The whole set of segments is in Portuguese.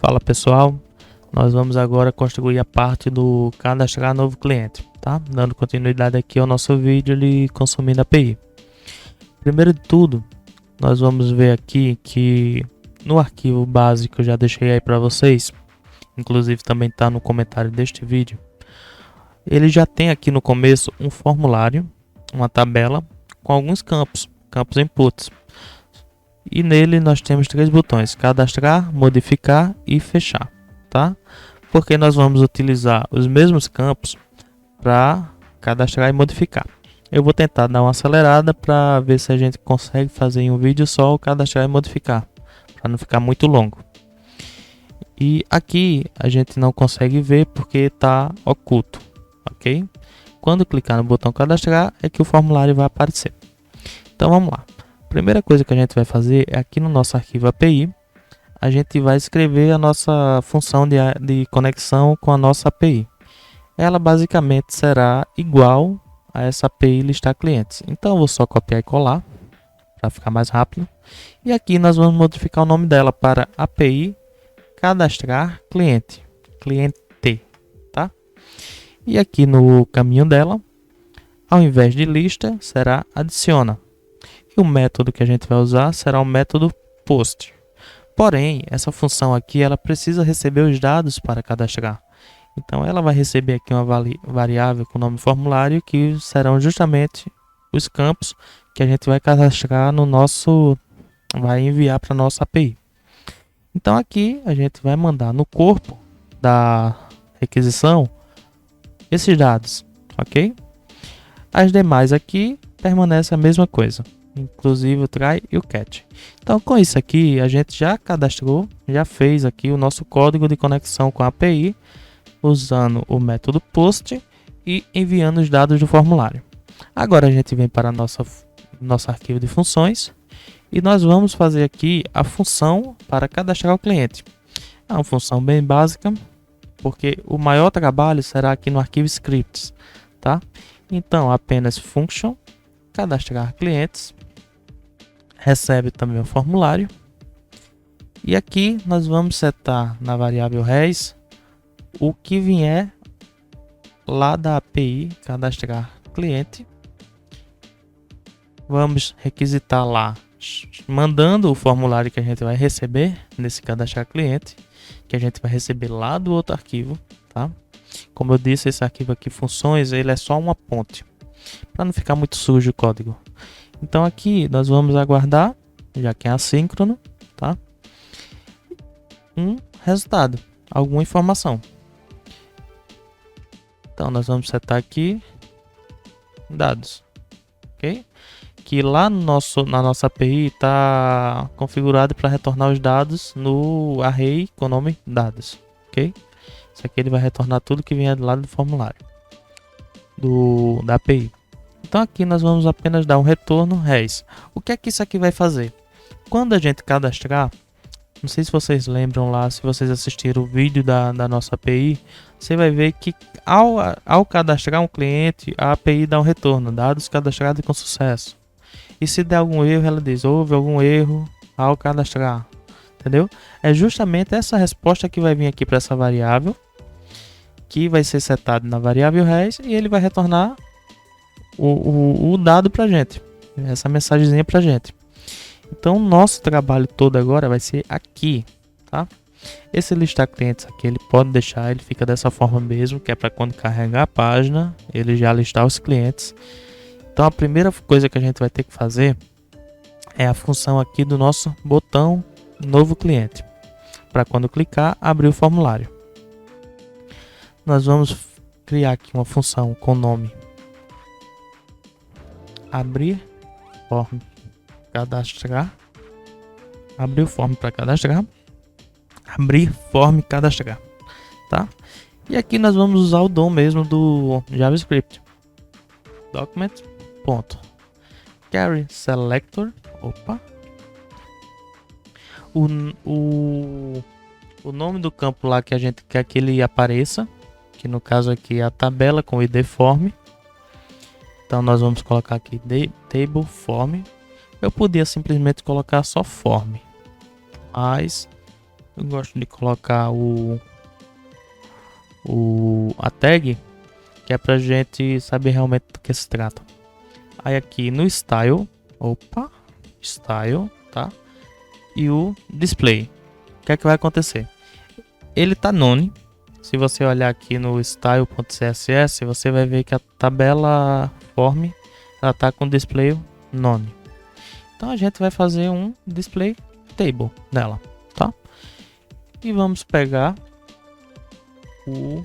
Fala pessoal, nós vamos agora construir a parte do cadastrar novo cliente, tá? Dando continuidade aqui ao nosso vídeo de consumindo API. Primeiro de tudo, nós vamos ver aqui que no arquivo base que eu já deixei aí para vocês, inclusive também está no comentário deste vídeo, ele já tem aqui no começo um formulário, uma tabela com alguns campos inputs. E nele nós temos três botões: cadastrar, modificar e fechar, tá? Porque nós vamos utilizar os mesmos campos para cadastrar e modificar. Eu vou tentar dar uma acelerada para ver se a gente consegue fazer em um vídeo só o cadastrar e modificar, para não ficar muito longo. E aqui a gente não consegue ver porque está oculto, ok? Quando clicar no botão cadastrar é que o formulário vai aparecer. Então vamos lá. Primeira coisa que a gente vai fazer é aqui no nosso arquivo API, a gente vai escrever a nossa função de conexão com a nossa API. Ela basicamente será igual a essa API listar clientes. Então eu vou só copiar e colar para ficar mais rápido. E aqui nós vamos modificar o nome dela para API cadastrar cliente, tá? E aqui no caminho dela, ao invés de lista, será adiciona. E o método que a gente vai usar será o método post. Porém, essa função aqui ela precisa receber os dados para cadastrar. Então ela vai receber aqui uma variável com o nome formulário, que serão justamente os campos que a gente vai cadastrar no nosso, vai enviar para a nossa API. Então aqui a gente vai mandar no corpo da requisição esses dados, ok? As demais aqui permanece a mesma coisa, inclusive o try e o catch. Então com isso aqui a gente já cadastrou, já fez aqui o nosso código de conexão com a API, usando o método post e enviando os dados do formulário. Agora a gente vem para nosso arquivo de funções e nós vamos fazer aqui a função para cadastrar o cliente. É uma função bem básica, porque o maior trabalho será aqui no arquivo scripts, tá? Então apenas function cadastrar clientes, recebe também o formulário, e aqui nós vamos setar na variável res o que vier lá da API cadastrar cliente. Vamos requisitar lá, mandando o formulário que a gente vai receber nesse cadastrar cliente, que a gente vai receber lá do outro arquivo, tá? Como eu disse, esse arquivo aqui, funções, ele é só uma ponte, para não ficar muito sujo o código. Então aqui nós vamos aguardar, já que é assíncrono, tá? Um resultado, alguma informação. Então nós vamos setar aqui dados, ok? Que lá no na nossa API está configurado para retornar os dados no array com o nome dados, ok? Isso aqui ele vai retornar tudo que vier do lado do formulário da API. Então aqui nós vamos apenas dar um retorno res. O que é que isso aqui vai fazer? Quando a gente cadastrar, não sei se vocês lembram lá, se vocês assistiram o vídeo da nossa API, você vai ver que ao cadastrar um cliente, a API dá um retorno, dados cadastrados com sucesso. E se der algum erro, ela diz, houve algum erro ao cadastrar, entendeu? É justamente essa resposta que vai vir aqui para essa variável, que vai ser setado na variável res, e ele vai retornar o dado para a gente, essa mensagenzinha para a gente. Então o nosso trabalho todo agora vai ser aqui, tá? Esse listar clientes aqui, ele pode deixar, ele fica dessa forma mesmo, que é para quando carregar a página, ele já listar os clientes. Então a primeira coisa que a gente vai ter que fazer é a função aqui do nosso botão novo cliente, para quando clicar, abrir o formulário. Nós vamos criar aqui uma função com o nome abrir form cadastrar, abrir o form para cadastrar, abrir form cadastrar, tá? E aqui nós vamos usar o DOM mesmo do JavaScript, document carry selector, o nome do campo lá que a gente quer que ele apareça, que no caso aqui é a tabela com id form. Então nós vamos colocar aqui table form. Eu podia simplesmente colocar só form, mas Eu gosto de colocar a tag, que é pra gente saber realmente do que se trata. Aí aqui no style, style, tá? E o display. O que é que vai acontecer? Ele tá none. Se você olhar aqui no style.css, você vai ver que a tabela form ela tá com display none. Então a gente vai fazer um display table nela, tá? E vamos pegar o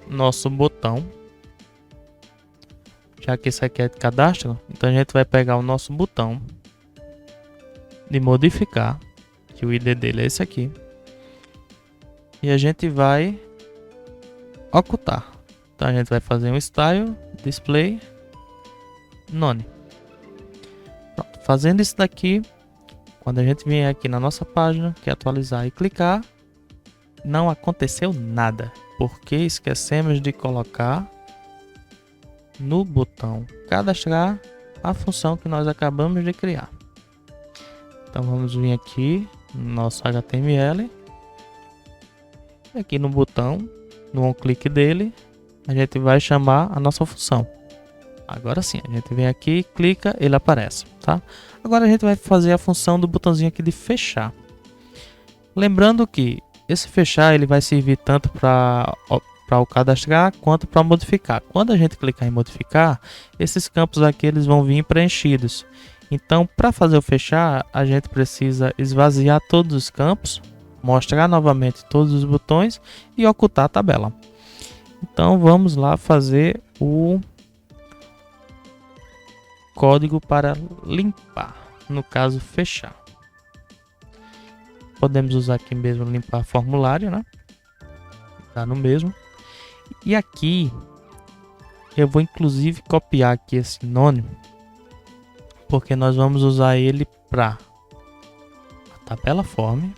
nosso botão, já que isso aqui é de cadastro, então a gente vai pegar o nosso botão de modificar, que o ID dele é esse aqui, e a gente vai ocultar. Então a gente vai fazer um style display none. Pronto. Fazendo isso daqui, quando a gente vier aqui na nossa página, que é atualizar e clicar, não aconteceu nada, porque esquecemos de colocar no botão cadastrar a função que nós acabamos de criar. Então vamos vir aqui no nosso HTML, e aqui no botão, no on clique dele, a gente vai chamar a nossa função. Agora sim, a gente vem aqui, clica, ele aparece, tá? Agora a gente vai fazer a função do botãozinho aqui de fechar. Lembrando que esse fechar ele vai servir tanto para o cadastrar quanto para modificar. Quando a gente clicar em modificar, esses campos aqui eles vão vir preenchidos. Então, para fazer o fechar, a gente precisa esvaziar todos os campos, mostrar novamente todos os botões e ocultar a tabela. Então, vamos lá fazer o código para limpar, no caso fechar. Podemos usar aqui mesmo limpar formulário, né? Tá no mesmo. E aqui eu vou inclusive copiar aqui esse nome, porque nós vamos usar ele para a tabela form,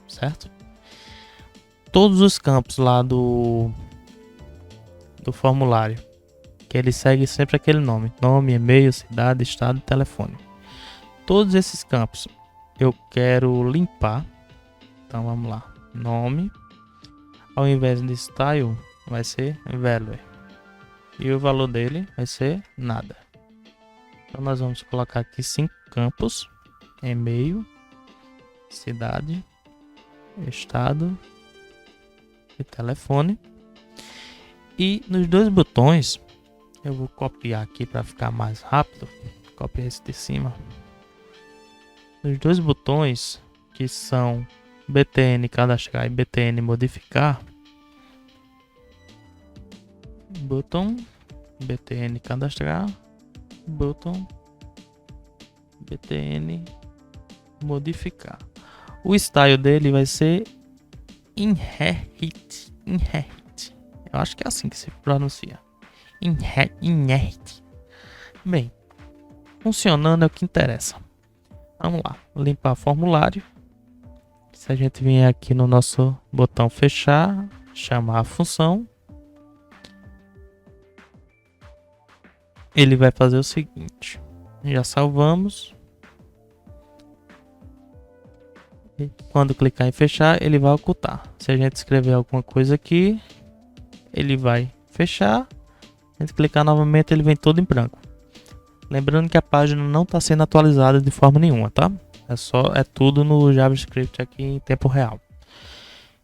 certo? Todos os campos lá do formulário, que ele segue sempre aquele nome, e-mail, cidade, estado, telefone. Todos esses campos eu quero limpar. Então vamos lá, nome, ao invés de style vai ser value e o valor dele vai ser nada. Então nós vamos colocar aqui 5 campos: e-mail, cidade, estado e telefone. E nos dois botões eu vou copiar aqui para ficar mais rápido. Copiar esse de cima. Os dois botões que são btn cadastrar e btn modificar, botão btn cadastrar, botão btn modificar. O style dele vai ser inherit. Eu acho que é assim que se pronuncia. Inherit. Bem, funcionando é o que interessa. Vamos lá, limpar formulário. Se a gente vier aqui no nosso botão fechar, chamar a função, ele vai fazer o seguinte: já salvamos. E quando clicar em fechar, ele vai ocultar. Se a gente escrever alguma coisa aqui, ele vai fechar. A gente clicar novamente, ele vem todo em branco. Lembrando que a página não está sendo atualizada de forma nenhuma, tá? É tudo no JavaScript aqui em tempo real.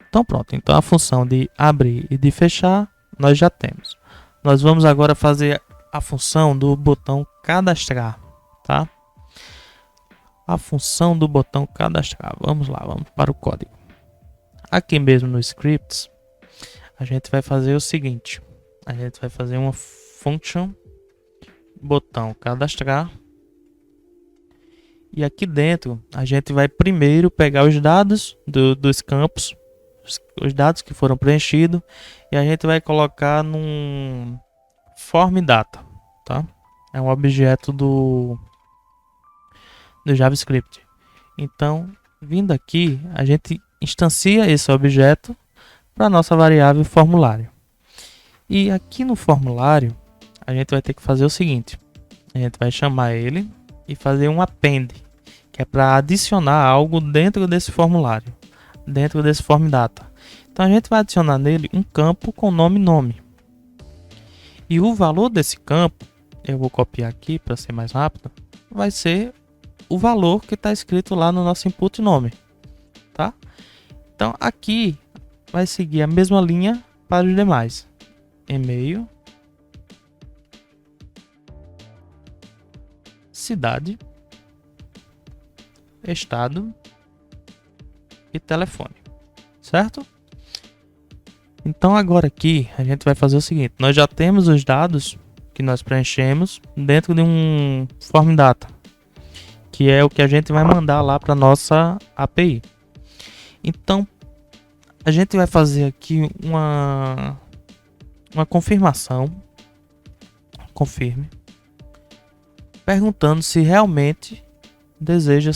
Então pronto, então a função de abrir e de fechar nós já temos. Nós vamos agora fazer a função do botão cadastrar, tá? A função do botão cadastrar. Vamos lá, vamos para o código. Aqui mesmo no scripts, a gente vai fazer o seguinte: a gente vai fazer uma function botão cadastrar, e aqui dentro a gente vai primeiro pegar os dados dos campos, os dados que foram preenchidos, e a gente vai colocar num form data, tá? É um objeto do JavaScript. Então, vindo aqui, a gente instancia esse objeto para nossa variável formulário. E aqui no formulário a gente vai ter que fazer o seguinte: a gente vai chamar ele e fazer um append, que é para adicionar algo dentro desse formulário, dentro desse form data. Então a gente vai adicionar nele um campo com nome. E o valor desse campo, eu vou copiar aqui para ser mais rápido, vai ser o valor que está escrito lá no nosso input nome, tá? Então aqui vai seguir a mesma linha para os demais. E-mail, cidade, estado e telefone, certo? Então agora aqui a gente vai fazer o seguinte: nós já temos os dados que nós preenchemos dentro de um form data, que é o que a gente vai mandar lá para nossa API. Então a gente vai fazer aqui uma confirmação, confirme, perguntando se realmente deseja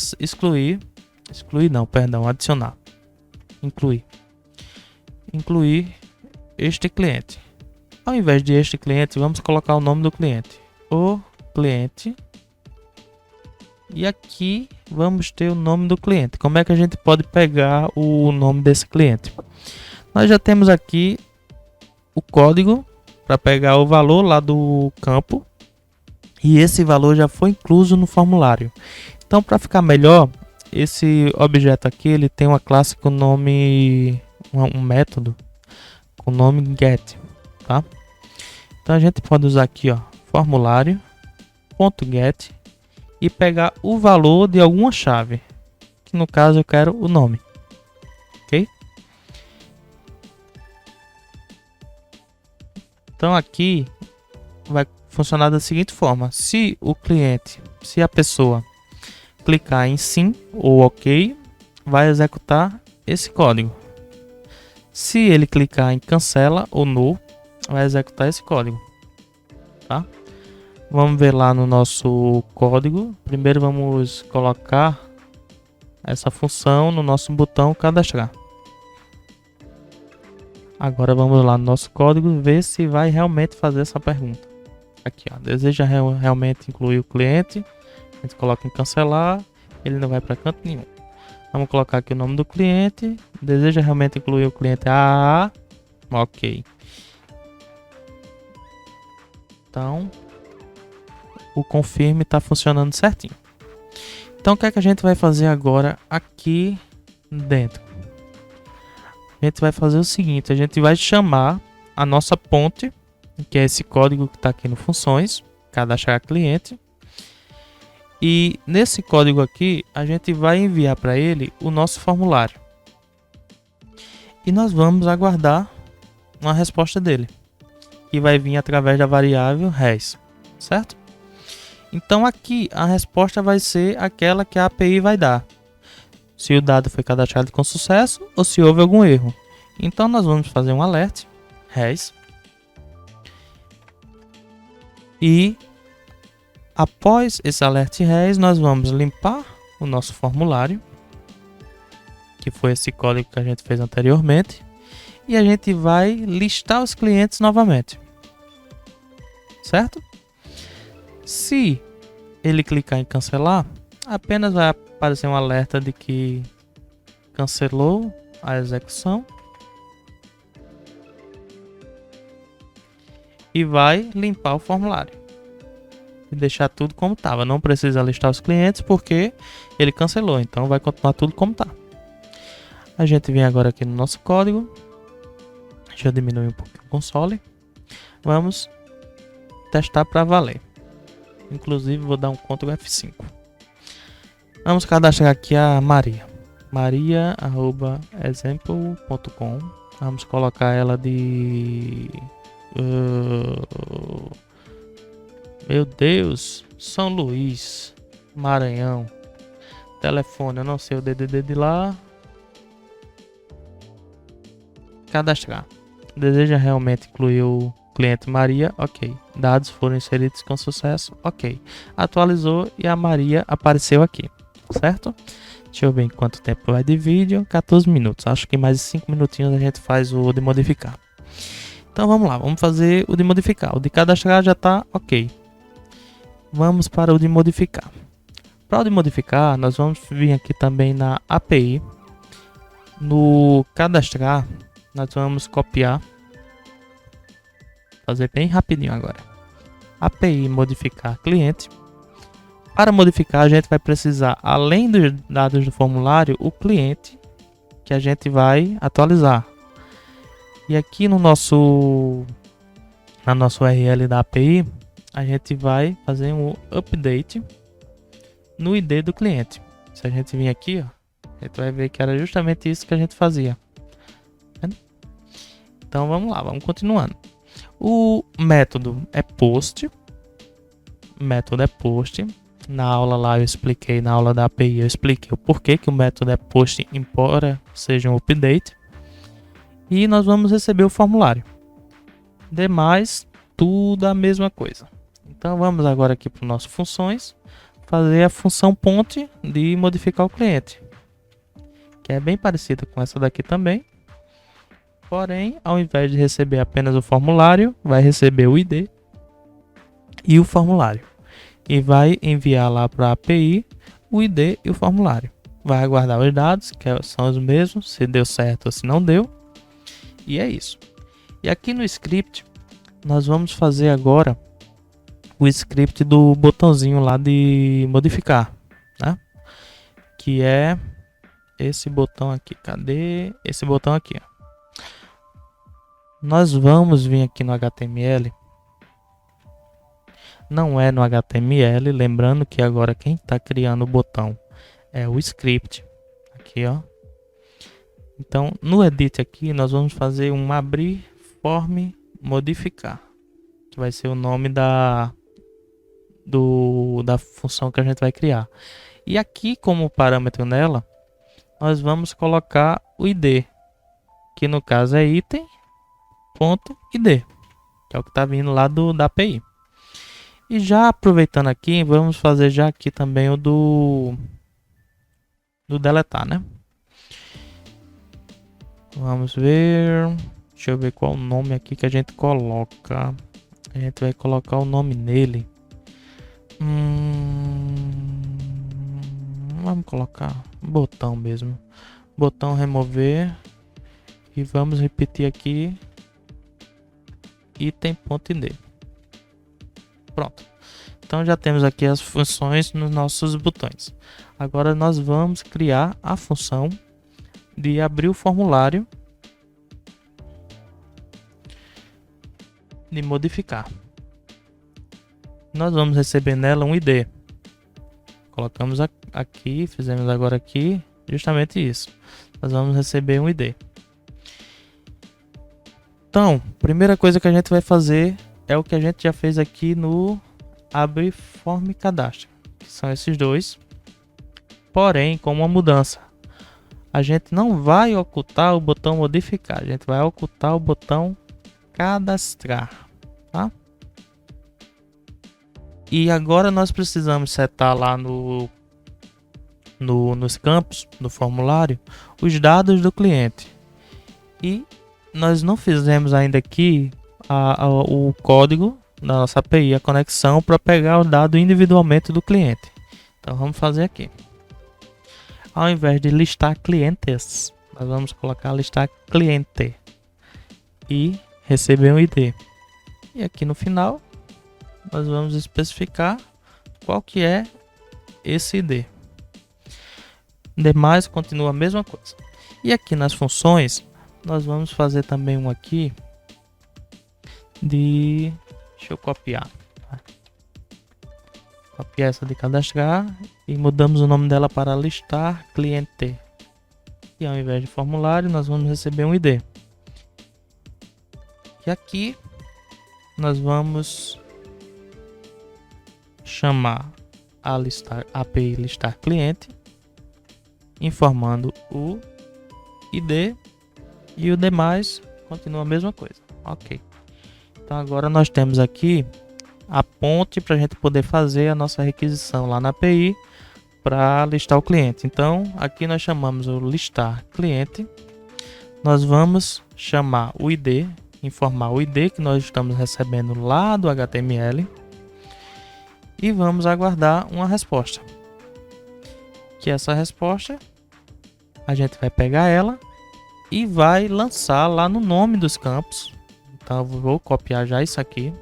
adicionar, incluir este cliente. Ao invés de este cliente, vamos colocar o nome do cliente, o cliente, e aqui vamos ter o nome do cliente. Como é que a gente pode pegar o nome desse cliente? Nós já temos aqui o código para pegar o valor lá do campo, e esse valor já foi incluso no formulário. Então, para ficar melhor, esse objeto aqui ele tem uma classe com nome, um método com nome get, tá? Então a gente pode usar aqui, ó, formulário.get e pegar o valor de alguma chave, que no caso eu quero o nome, ok? Então aqui vai funcionar da seguinte forma: se a pessoa clicar em sim ou ok, vai executar esse código. Se ele clicar em cancela ou no, vai executar esse código, tá? Vamos ver lá no nosso código. Primeiro vamos colocar essa função no nosso botão cadastrar. Agora vamos lá no nosso código ver se vai realmente fazer essa pergunta. Aqui, ó, deseja realmente incluir o cliente. A gente coloca em cancelar, ele não vai para canto nenhum. Vamos colocar aqui o nome do cliente. Deseja realmente incluir o cliente AAA. Ok. Então, o confirme está funcionando certinho. Então, o que é que a gente vai fazer agora aqui dentro? A gente vai fazer o seguinte: a gente vai chamar a nossa ponte, que é esse código que está aqui no funções, cadastrar cliente. E nesse código aqui, a gente vai enviar para ele o nosso formulário. E nós vamos aguardar uma resposta dele, que vai vir através da variável res, certo? Então aqui a resposta vai ser aquela que a API vai dar, se o dado foi cadastrado com sucesso ou se houve algum erro. Então nós vamos fazer um alert res, e após esse alert res, nós vamos limpar o nosso formulário, que foi esse código que a gente fez anteriormente, e a gente vai listar os clientes novamente, certo? Se ele clicar em cancelar, apenas vai aparecer um alerta de que cancelou a execução e vai limpar o formulário e deixar tudo como estava. Não precisa listar os clientes porque ele cancelou, então vai continuar tudo como está. A gente vem agora aqui no nosso código. Deixa eu diminuir um pouquinho o console. Vamos testar para valer. Inclusive vou dar um Ctrl F5. Vamos cadastrar aqui a Maria. Maria@example.com. Vamos colocar ela de meu Deus, São Luís, Maranhão. Telefone, eu não sei o DDD de lá. Cadastrar. Deseja realmente incluir o cliente Maria? Ok. Dados foram inseridos com sucesso? Ok. Atualizou e a Maria apareceu aqui, certo? Deixa eu ver em quanto tempo vai de vídeo. 14 minutos. Acho que mais 5 minutinhos a gente faz o de modificar. Então vamos lá, vamos fazer o de modificar. O de cadastrar já está ok. Vamos para o de modificar. Para modificar, nós vamos vir aqui também na API. No cadastrar, nós vamos copiar. Fazer bem rapidinho agora. API modificar cliente. Para modificar, a gente vai precisar, além dos dados do formulário, o cliente que a gente vai atualizar. E aqui na nossa URL da API, a gente vai fazer um update no ID do cliente. Se a gente vir aqui, ó, a gente vai ver que era justamente isso que a gente fazia. Então vamos lá, vamos continuando. O método é post. Na aula lá eu expliquei, na aula da API eu expliquei o porquê que o método é post, embora seja um update. E nós vamos receber o formulário. Demais, tudo a mesma coisa. Então vamos agora aqui para o nosso funções, fazer a função ponte de modificar o cliente, que é bem parecida com essa daqui também. Porém, ao invés de receber apenas o formulário, vai receber o ID e o formulário. E vai enviar lá para a API o ID e o formulário. Vai aguardar os dados, que são os mesmos, se deu certo ou se não deu. E é isso. E aqui no script, nós vamos fazer agora o script do botãozinho lá de modificar, né? Que é esse botão aqui. Cadê? Esse botão aqui, ó. Nós vamos vir aqui no HTML. Não é no HTML, lembrando que agora quem está criando o botão é o script. Aqui, ó. Então, no edit aqui, nós vamos fazer um abrir form modificar, que vai ser o nome da função que a gente vai criar. E aqui, como parâmetro nela, nós vamos colocar o ID, que no caso é item.id, que é o que está vindo lá da API. E já aproveitando aqui, vamos fazer já aqui também o do deletar, né? Vamos ver. Deixa eu ver qual o nome aqui que a gente coloca. A gente vai colocar o nome nele. Vamos colocar botão mesmo. Botão remover. E vamos repetir aqui. Item.id. Pronto. Então já temos aqui as funções nos nossos botões. Agora nós vamos criar a função de abrir o formulário de modificar. Nós vamos receber nela um ID. Colocamos aqui, fizemos agora aqui justamente isso. Nós vamos receber um ID. Então, primeira coisa que a gente vai fazer é o que a gente já fez aqui no abrir form cadastro, que são esses dois. Porém, com uma mudança. A gente não vai ocultar o botão modificar, a gente vai ocultar o botão cadastrar, tá? E agora nós precisamos setar lá nos campos do formulário os dados do cliente. E nós não fizemos ainda aqui o código da nossa API, a conexão para pegar o dado individualmente do cliente. Então vamos fazer aqui. Ao invés de listar clientes, nós vamos colocar listar cliente e receber um ID. E aqui no final nós vamos especificar qual que é esse ID. Demais continua a mesma coisa. E aqui nas funções nós vamos fazer também um aqui de, deixa eu copiar. Copiar essa de cadastrar e mudamos o nome dela para listar cliente. E ao invés de formulário, nós vamos receber um ID. E aqui nós vamos chamar a API listar cliente, informando o ID e o demais continua a mesma coisa. Ok. Então agora nós temos aqui a ponte para a gente poder fazer a nossa requisição lá na API para listar o cliente. Então aqui nós chamamos o listar cliente. Nós vamos chamar o ID, informar o ID que nós estamos recebendo lá do HTML e vamos aguardar uma resposta. que essa resposta a gente vai pegar ela e vai lançar lá no nome dos campos. Então eu vou copiar já isso aqui.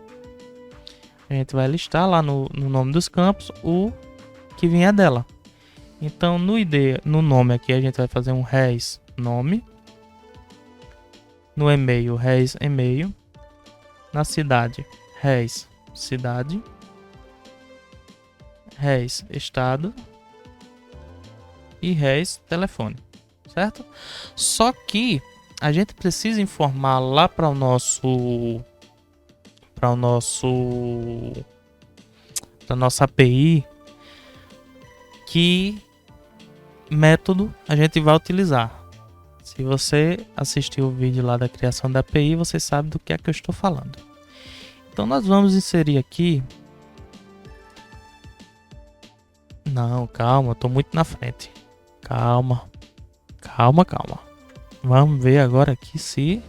A gente vai listar lá no nome dos campos o que vier dela. Então no ID, no nome aqui, a gente vai fazer um res nome. No e-mail, res e-mail. Na cidade, res cidade. Res estado. E res telefone. Certo? Só que a gente precisa informar lá para nossa API que método a gente vai utilizar. Se você assistiu o vídeo lá da criação da API, você sabe do que é que eu estou falando. Então nós vamos inserir aqui. Não, calma, eu estou muito na frente. Calma. Vamos ver agora aqui se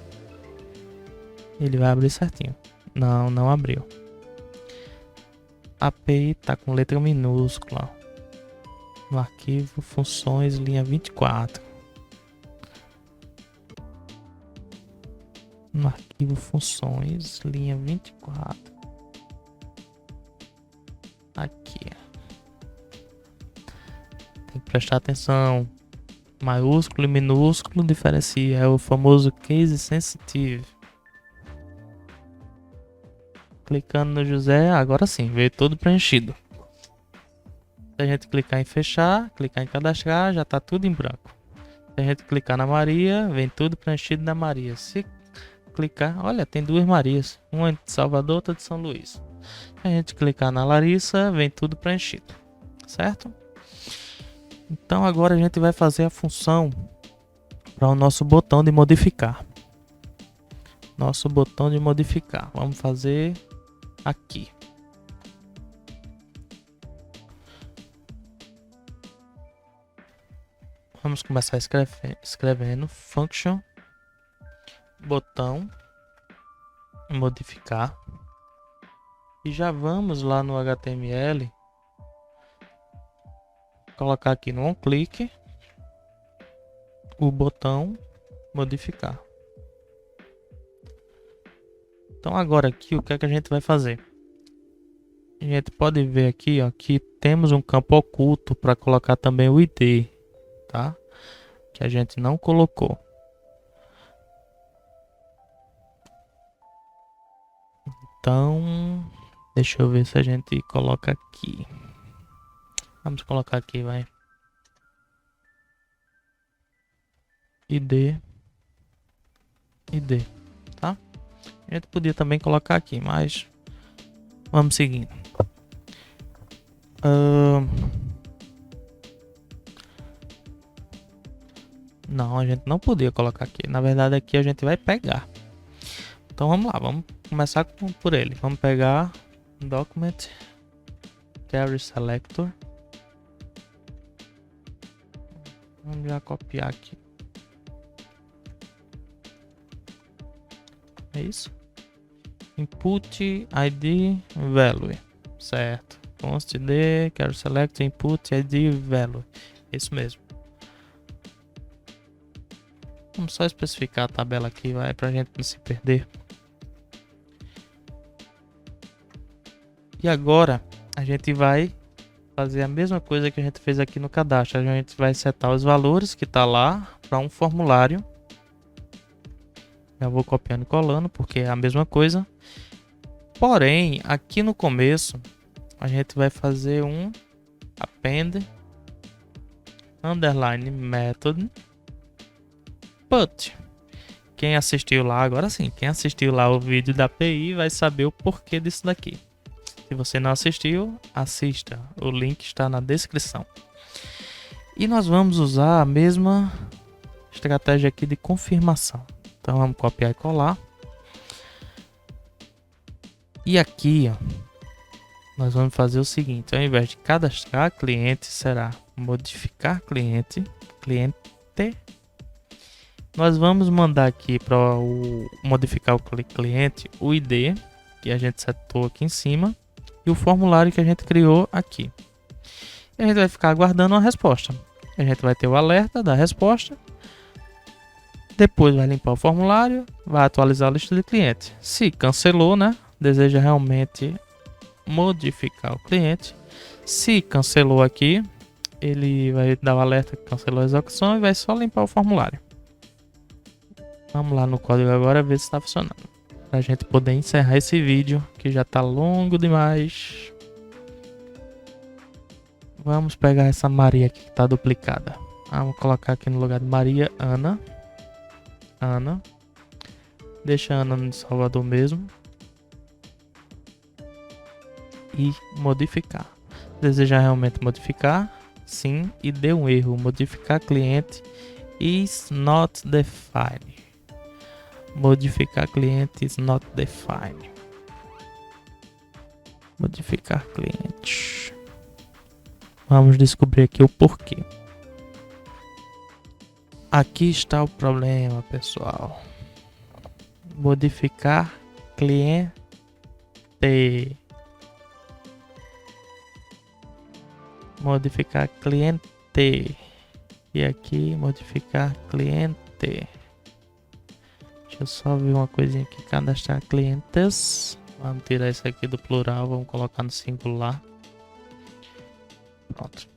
ele vai abrir certinho. Não abriu. A API tá com letra minúscula. No arquivo funções linha 24. No arquivo funções linha 24. Aqui. Tem que prestar atenção. Maiúsculo e minúsculo diferencia. É o famoso case sensitive. Clicando no José, agora sim, veio todo preenchido. Se a gente clicar em fechar, clicar em cadastrar, já está tudo em branco. Se a gente clicar na Maria, vem tudo preenchido na Maria. Se clicar, olha, tem duas Marias, uma de Salvador, outra de São Luís. Se a gente clicar na Larissa, vem tudo preenchido, certo? Então agora a gente vai fazer a função para o nosso botão de modificar. Nosso botão de modificar. Vamos fazer aqui. Vamos começar escrevendo function botão modificar e já vamos lá no HTML colocar aqui no onClick o botão modificar. Então agora aqui o que é que a gente vai fazer? A gente pode ver aqui, ó, que temos um campo oculto para colocar também o ID, tá? Que a gente não colocou. Então, deixa eu ver se a gente coloca aqui. Vamos colocar aqui, vai. ID, tá? A gente podia também colocar aqui, mas vamos seguindo. Não, a gente não podia colocar aqui. Na verdade, aqui a gente vai pegar. Então vamos lá, vamos começar por ele. Vamos pegar Document Carry Selector. Vamos já copiar aqui. É isso. Input ID Value. Certo. Const ID Carry Selector Input ID Value. Isso mesmo. Vamos só especificar a tabela aqui, vai, pra gente não se perder. E agora a gente vai fazer a mesma coisa que a gente fez aqui no cadastro. A gente vai setar os valores que tá lá para um formulário. Já vou copiando e colando porque é a mesma coisa. Porém, aqui no começo a gente vai fazer um append underline method put. Quem assistiu lá, agora sim, quem assistiu lá o vídeo da API vai saber o porquê disso daqui. Se você não assistiu, assista. O link está na descrição. E nós vamos usar a mesma estratégia aqui de confirmação. Então vamos copiar e colar. E aqui, ó, nós vamos fazer o seguinte. Ao invés de cadastrar cliente, será modificar cliente. Nós vamos mandar aqui para modificar o cliente o ID que a gente setou aqui em cima. E o formulário que a gente criou aqui. E a gente vai ficar aguardando uma resposta. a gente vai ter o alerta da resposta. Depois vai limpar o formulário, vai atualizar a lista de cliente. Se cancelou, né? Deseja realmente modificar o cliente. Se cancelou aqui, ele vai dar o alerta que cancelou a execução e vai só limpar o formulário. Vamos lá no código agora ver se está funcionando. Pra gente poder encerrar esse vídeo que já tá longo demais. Vamos pegar essa Maria aqui que tá duplicada. Vamos colocar aqui no lugar de Maria, Ana. Deixa a Ana no Salvador mesmo. E modificar. Deseja realmente modificar? Sim. E deu um erro. Modificar cliente is not defined. Modificar cliente is not defined. Modificar cliente. Vamos descobrir aqui o porquê. Aqui está o problema, pessoal. Modificar cliente. Modificar cliente. E aqui modificar cliente. Deixa eu só ver uma coisinha aqui. Cadastrar clientes. Vamos tirar isso aqui do plural. Vamos colocar no singular. Pronto.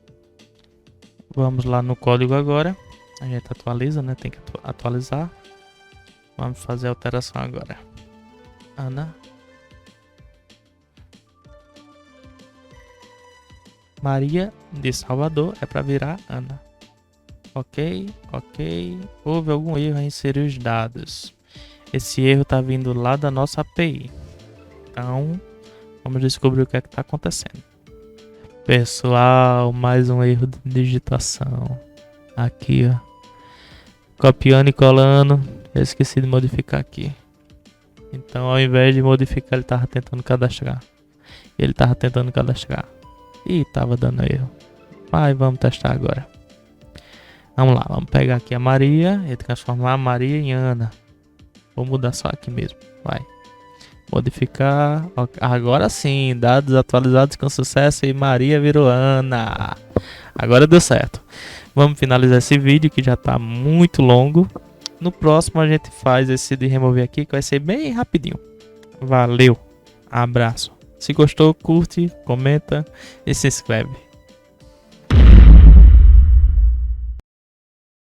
Vamos lá no código agora. A gente atualiza, né? Tem que atualizar. Vamos fazer a alteração agora. Ana. Maria de Salvador é para virar Ana. Ok. Houve algum erro em inserir os dados. Esse erro está vindo lá da nossa API. Então, vamos descobrir o que é que está acontecendo. Pessoal, mais um erro de digitação. Aqui, ó. Copiando e colando. Eu esqueci de modificar aqui. Então, ao invés de modificar, ele estava tentando cadastrar. E estava dando erro. Mas vamos testar agora. Vamos lá, vamos pegar aqui a Maria e transformar a Maria em Ana. Vou mudar só aqui mesmo. Vai. Modificar. Agora sim, dados atualizados com sucesso e Maria virou Ana. Agora deu certo. Vamos finalizar esse vídeo que já está muito longo. No próximo a gente faz esse de remover aqui que vai ser bem rapidinho. Valeu, abraço. Se gostou, curte, comenta e se inscreve.